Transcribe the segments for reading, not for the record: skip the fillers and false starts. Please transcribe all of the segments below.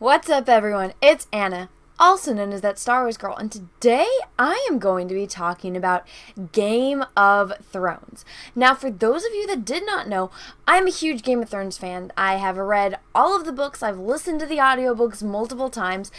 What's up, everyone? It's Anna, also known as that Star Wars girl, and today I am going to be talking about Game of Thrones. Now, for those of you that did not know, I'm a huge Game of Thrones fan. I have read all of the books, I've listened to the audiobooks multiple times,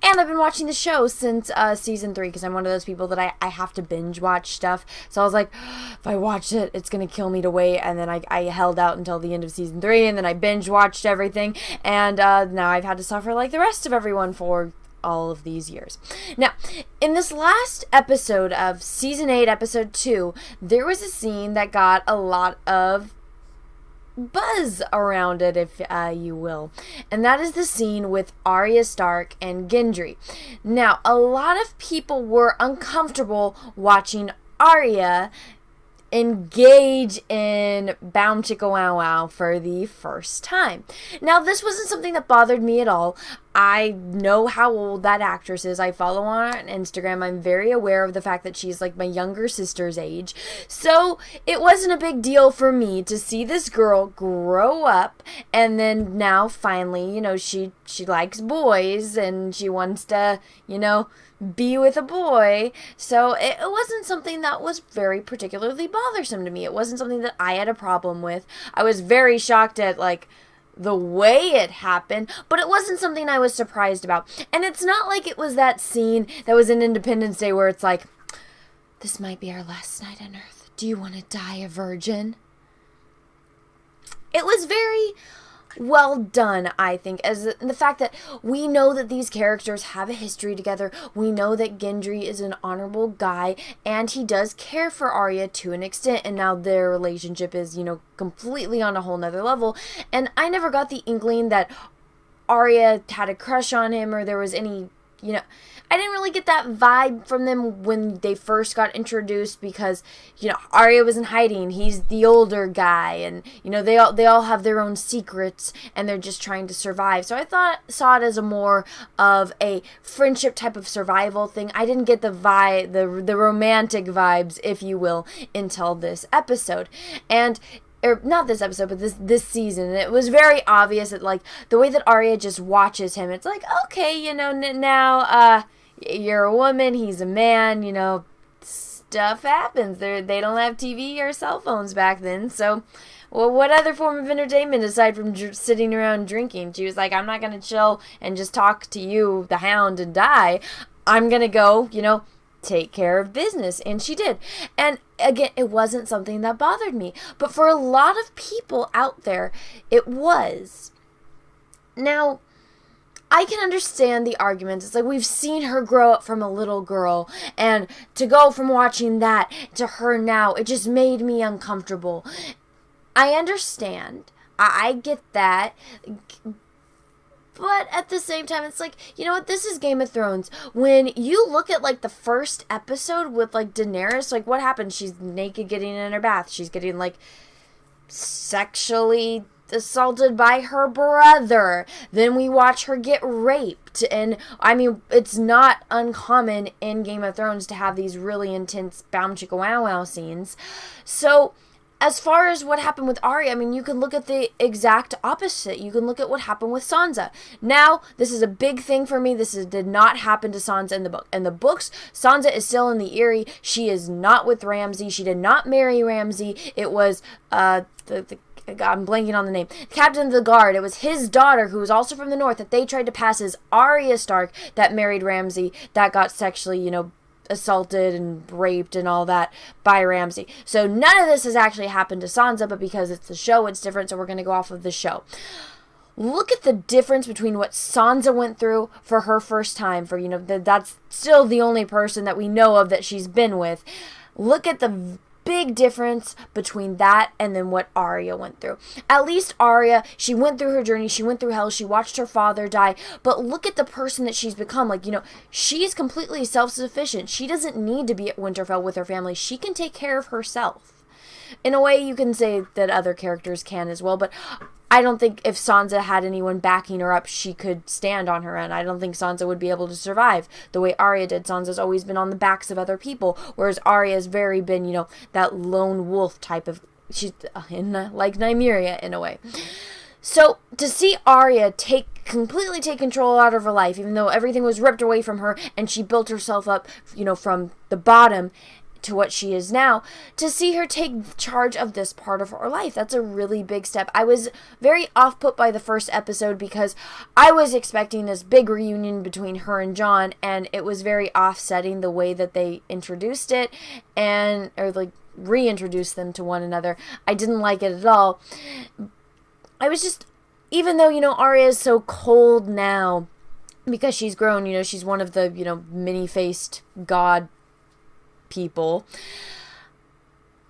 and I've been watching the show since season 3, because I'm one of those people that I have to binge watch stuff. So I was like, if I watch it, it's going to kill me to wait. And then I held out until the end of season 3, and then I binge watched everything. And now I've had to suffer like the rest of everyone for all of these years. Now, in this last episode of season 8, episode 2, there was a scene that got a lot of buzz around it, if you will, and that is the scene with Arya Stark and Gendry. Now, a lot of people were uncomfortable watching Arya engage in Bound Chicka Wow Wow for the first time. Now, this wasn't something that bothered me at all. I know how old that actress is. I follow her on Instagram. I'm very aware of the fact that she's like my younger sister's age. So it wasn't a big deal for me to see this girl grow up, and then now finally, she likes boys and she wants to, be with a boy. So it wasn't something that was very particularly bothersome to me. It wasn't something that I had a problem with. I was very shocked at the way it happened, but it wasn't something I was surprised about. And it's not like it was that scene that was in Independence Day where it's like, this might be our last night on Earth. Do you want to die a virgin? It was very well done, I think, as the fact that we know that these characters have a history together. We know that Gendry is an honorable guy, and he does care for Arya to an extent, and now their relationship is, completely on a whole nother level. And I never got the inkling that Arya had a crush on him, or there was any, I didn't really get that vibe from them when they first got introduced, because, Arya was in hiding. He's the older guy, and, they all have their own secrets, and they're just trying to survive. So I saw it as a more of a friendship type of survival thing. I didn't get the vibe, the romantic vibes, if you will, until this episode. And or not this episode, but this season. It was very obvious that, the way that Arya just watches him, it's like, okay, now, you're a woman, he's a man, stuff happens. They don't have TV or cell phones back then, so, well, what other form of entertainment aside from sitting around drinking? She was like, I'm not going to chill and just talk to you, the Hound, and die. I'm going to go, take care of business. And she did. And again, it wasn't something that bothered me, but for a lot of people out there, it was. Now, I can understand the arguments. It's like, we've seen her grow up from a little girl, and to go from watching that to her now, it just made me uncomfortable. I understand. I get that. But at the same time, it's like, you know what, this is Game of Thrones. When you look at, the first episode with, Daenerys, what happened? She's naked getting in her bath. She's getting, sexually assaulted by her brother. Then we watch her get raped. And, I mean, it's not uncommon in Game of Thrones to have these really intense Bound Chicka Wow Wow scenes. So, as far as what happened with Arya, I mean, you can look at the exact opposite. You can look at what happened with Sansa. Now, this is a big thing for me. Did not happen to Sansa in the book. In the books, Sansa is still in the Eyrie. She is not with Ramsay. She did not marry Ramsay. It was, I'm blanking on the name. Captain of the Guard. It was his daughter, who was also from the north, that they tried to pass as Arya Stark, that married Ramsay, that got sexually, assaulted and raped and all that by Ramsay. So none of this has actually happened to Sansa, but because it's the show, it's different, so we're going to go off of the show. Look at the difference between what Sansa went through for her first time, for, that's still the only person that we know of that she's been with. Look at the big difference between that and then what Arya went through. At least Arya, she went through her journey, she went through hell, she watched her father die, but look at the person that she's become. She's completely self-sufficient. She doesn't need to be at Winterfell with her family. She can take care of herself. In a way, you can say that other characters can as well, but I don't think if Sansa had anyone backing her up, she could stand on her own. I don't think Sansa would be able to survive the way Arya did. Sansa's always been on the backs of other people, whereas Arya's very been, that lone wolf type of, she's like Nymeria in a way. So to see Arya completely take control out of her life, even though everything was ripped away from her and she built herself up, from the bottom to what she is now, to see her take charge of this part of her life, that's a really big step. I was very off-put by the first episode because I was expecting this big reunion between her and Jon, and it was very offsetting the way that they introduced it or reintroduced them to one another. I didn't like it at all. I was just, even though, Arya is so cold now because she's grown, she's one of the, many-faced god people,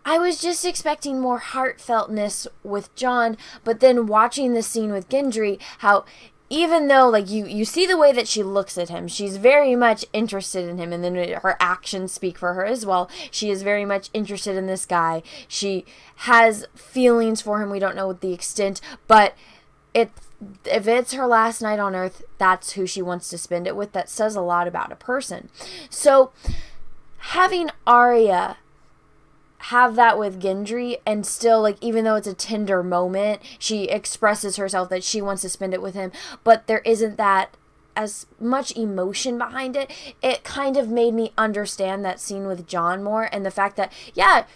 I was just expecting more heartfeltness with Jon, but then watching the scene with Gendry, how even though, you see the way that she looks at him, she's very much interested in him, and then her actions speak for her as well. She is very much interested in this guy. She has feelings for him. We don't know the extent, but if it's her last night on Earth, that's who she wants to spend it with. That says a lot about a person. So having Arya have that with Gendry, and still, even though it's a tender moment, she expresses herself that she wants to spend it with him, but there isn't that as much emotion behind it. It kind of made me understand that scene with Jon more, and the fact that,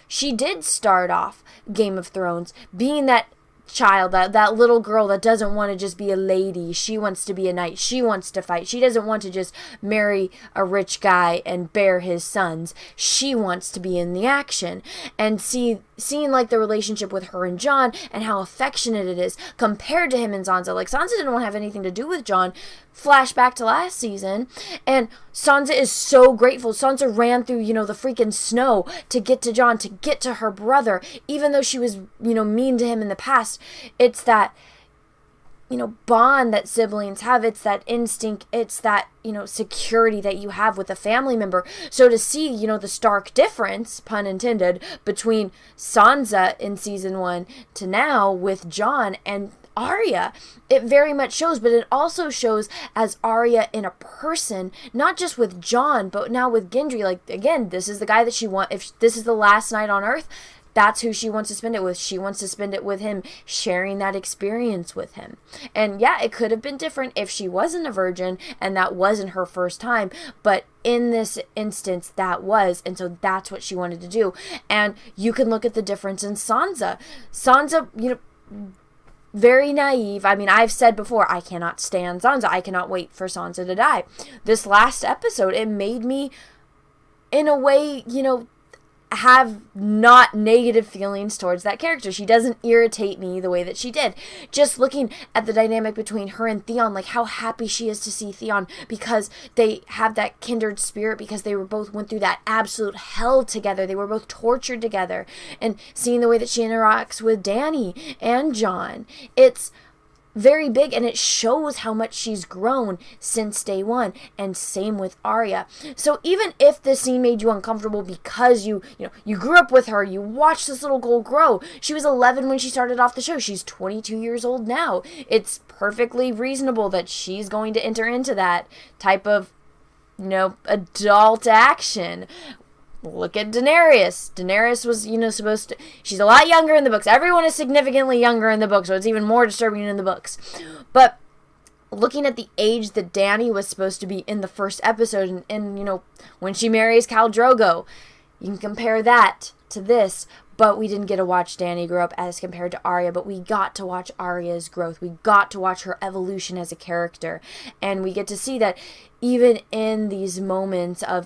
she did start off Game of Thrones being that child, that little girl that doesn't want to just be a lady. She wants to be a knight. She wants to fight. She doesn't want to just marry a rich guy and bear his sons. She wants to be in the action. And seeing the relationship with her and Jon and how affectionate it is compared to him and Sansa. Sansa didn't want to have anything to do with Jon. Flashback to last season, and Sansa is so grateful. Sansa ran through, the freaking snow to get to Jon, to get to her brother, even though she was, mean to him in the past. It's that, bond that siblings have. It's that instinct. It's that, security that you have with a family member. So to see, the stark difference, pun intended, between Sansa in season 1 to now with Jon and Arya, it very much shows, but it also shows as Arya in a person, not just with Jon, but now with Gendry. Again, this is the guy that she wants. If this is the last night on Earth, that's who she wants to spend it with. She wants to spend it with him, sharing that experience with him. And it could have been different if she wasn't a virgin and that wasn't her first time, but in this instance, that was, and so that's what she wanted to do. And you can look at the difference in Sansa. Sansa, very naive. I mean, I've said before, I cannot stand Sansa. I cannot wait for Sansa to die. This last episode, it made me, in a way, have not negative feelings towards that character. She doesn't irritate me the way that she did. Just looking at the dynamic between her and Theon, how happy she is to see Theon because they have that kindred spirit, because they both went through that absolute hell together. They were both tortured together. And seeing the way that she interacts with Dany and Jon, it's very big, and it shows how much she's grown since day one, and same with Arya. So even if this scene made you uncomfortable because you grew up with her, you watched this little girl grow. She was 11 when she started off the show. She's 22 years old now. It's perfectly reasonable that she's going to enter into that type of, adult action. Look at Daenerys. Daenerys was, supposed to... She's a lot younger in the books. Everyone is significantly younger in the books, so it's even more disturbing in the books. But looking at the age that Dany was supposed to be in the first episode, and when she marries Khal Drogo, you can compare that to this. But we didn't get to watch Dany grow up as compared to Arya, but we got to watch Arya's growth. We got to watch her evolution as a character. And we get to see that even in these moments of,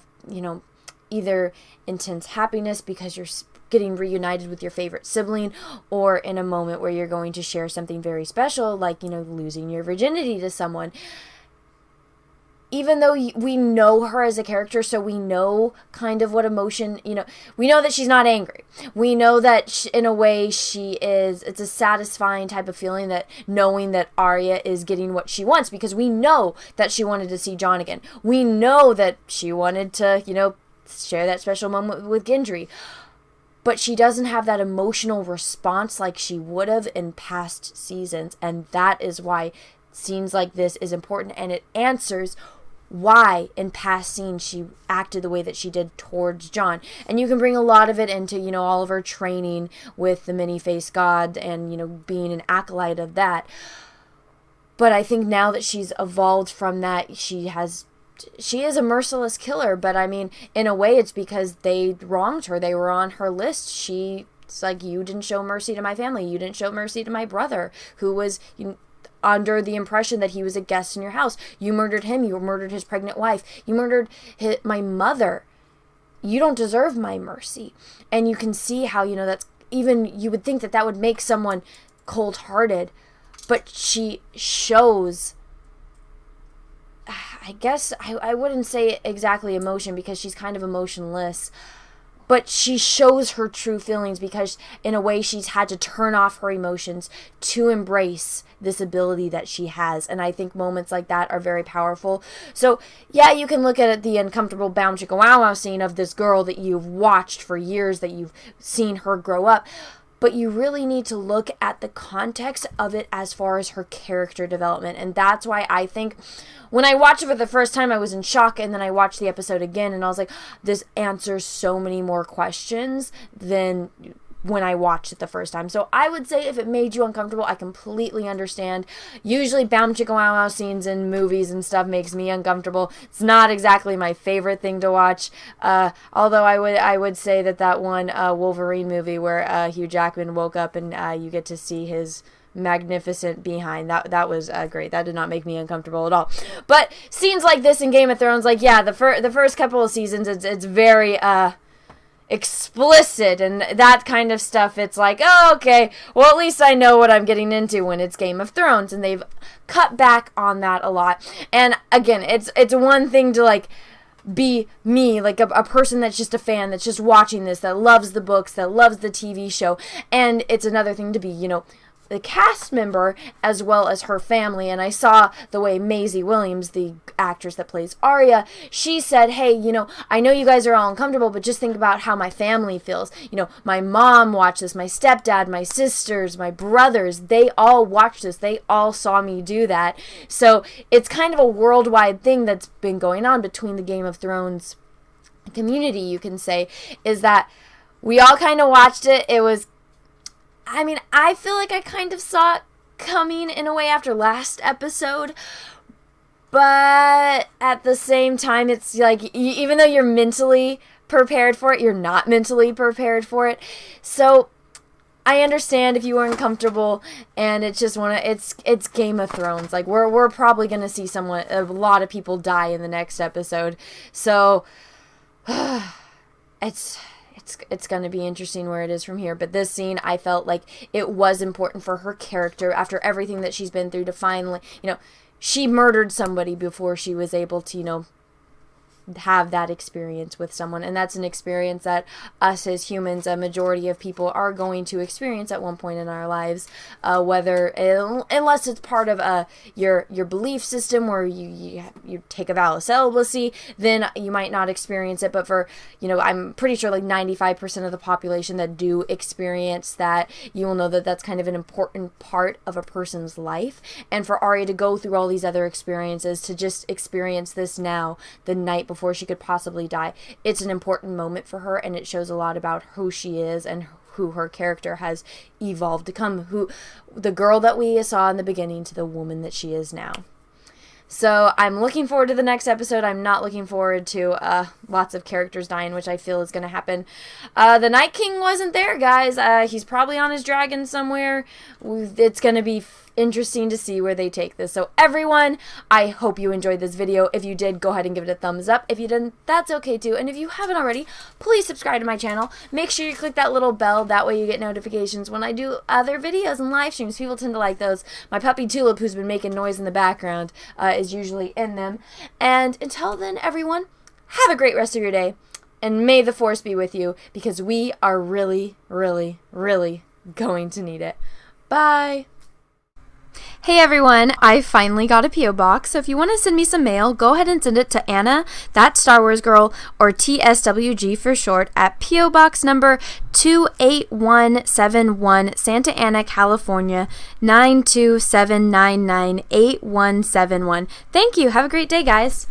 either intense happiness because you're getting reunited with your favorite sibling, or in a moment where you're going to share something very special, like, losing your virginity to someone. Even though we know her as a character, so we know kind of what emotion, we know that she's not angry. We know that in a way it's a satisfying type of feeling, that knowing that Arya is getting what she wants, because we know that she wanted to see Jon again. We know that she wanted to, share that special moment with Gendry. But she doesn't have that emotional response like she would have in past seasons. And that is why scenes like this is important. And it answers why in past scenes she acted the way that she did towards Jon. And you can bring a lot of it into, you know, all of her training with the many-faced god and, you know, being an acolyte of that. But I think now that she's evolved from that, she is a merciless killer. But I mean, in a way, it's because they wronged her. They were on her list. It's like, you didn't show mercy to my family. You didn't show mercy to my brother, who was under the impression that he was a guest in your house. You murdered him. You murdered his pregnant wife. You murdered my mother. You don't deserve my mercy. And you can see how, you know, that's even, you would think that that would make someone cold-hearted. But she shows, I guess, I wouldn't say exactly emotion, because she's kind of emotionless. But she shows her true feelings, because in a way she's had to turn off her emotions to embrace this ability that she has. And I think moments like that are very powerful. So yeah, you can look at the uncomfortable bound chicka wow wow scene of this girl that you've watched for years, that you've seen her grow up. But you really need to look at the context of it as far as her character development. And that's why I think when I watched it for the first time, I was in shock. And then I watched the episode again and I was like, this answers so many more questions than when I watched it the first time. So I would say if it made you uncomfortable, I completely understand. Usually Bam Chicka Wow Wow scenes in movies and stuff makes me uncomfortable. It's not exactly my favorite thing to watch. Although I would say that one Wolverine movie where Hugh Jackman woke up and you get to see his magnificent behind, that was great. That did not make me uncomfortable at all. But scenes like this in Game of Thrones, like, yeah, the first couple of seasons, it's very explicit and that kind of stuff. It's like, oh, okay, well, at least I know what I'm getting into when it's Game of Thrones. And they've cut back on that a lot. And again, it's one thing to like be me, like a person that's just a fan, that's just watching this, that loves the books, that loves the TV show. And it's another thing to be, you know, the cast member as well as her family. And I saw the way Maisie Williams, the actress that plays Arya, she said, hey, you know, I know you guys are all uncomfortable, but just think about how my family feels. You know, my mom watched this, my stepdad, my sisters, my brothers, they all watched this. They all saw me do that. So it's kind of a worldwide thing that's been going on between the Game of Thrones community, you can say, is that we all kind of watched it. It was, I mean, I feel like I kind of saw it coming in a way after last episode, but at the same time, it's like, even though you're mentally prepared for it, you're not mentally prepared for it. So I understand if you were uncomfortable, and it's just it's Game of Thrones. Like, we're probably gonna see a lot of people die in the next episode. So it's going to be interesting where it is from here. But this scene, I felt like it was important for her character after everything that she's been through to finally, you know, she murdered somebody before she was able to, you know, have that experience with someone. And that's an experience that us as humans, a majority of people, are going to experience at one point in our lives, unless it's part of your belief system where you take a vow of celibacy, then you might not experience it. But for, you know, I'm pretty sure like 95% of the population that do experience that, you will know that that's kind of an important part of a person's life. And for Arya to go through all these other experiences, to just experience this now, the night before she could possibly die, it's an important moment for her, and it shows a lot about who she is and who her character has evolved to become, who the girl that we saw in the beginning to the woman that she is now. So I'm looking forward to the next episode. I'm not looking forward to lots of characters dying, which I feel is going to happen. The Night King wasn't there, guys. He's probably on his dragon somewhere. It's going to be interesting to see where they take this. So everyone, I hope you enjoyed this video. If you did, go ahead and give it a thumbs up. If you didn't, that's okay too. And if you haven't already, please subscribe to my channel. Make sure you click that little bell. That way you get notifications when I do other videos and live streams. People tend to like those. My puppy Tulip, who's been making noise in the background, is usually in them. And until then, everyone, have a great rest of your day. And may the Force be with you, because we are really, really, really going to need it. Bye. Hey everyone, I finally got a P.O. box, so if you want to send me some mail, go ahead and send it to Anna, that Star Wars girl, or TSWG for short, at P.O. Box number 28171, Santa Ana, California, 927998171. Thank you. Have a great day, guys.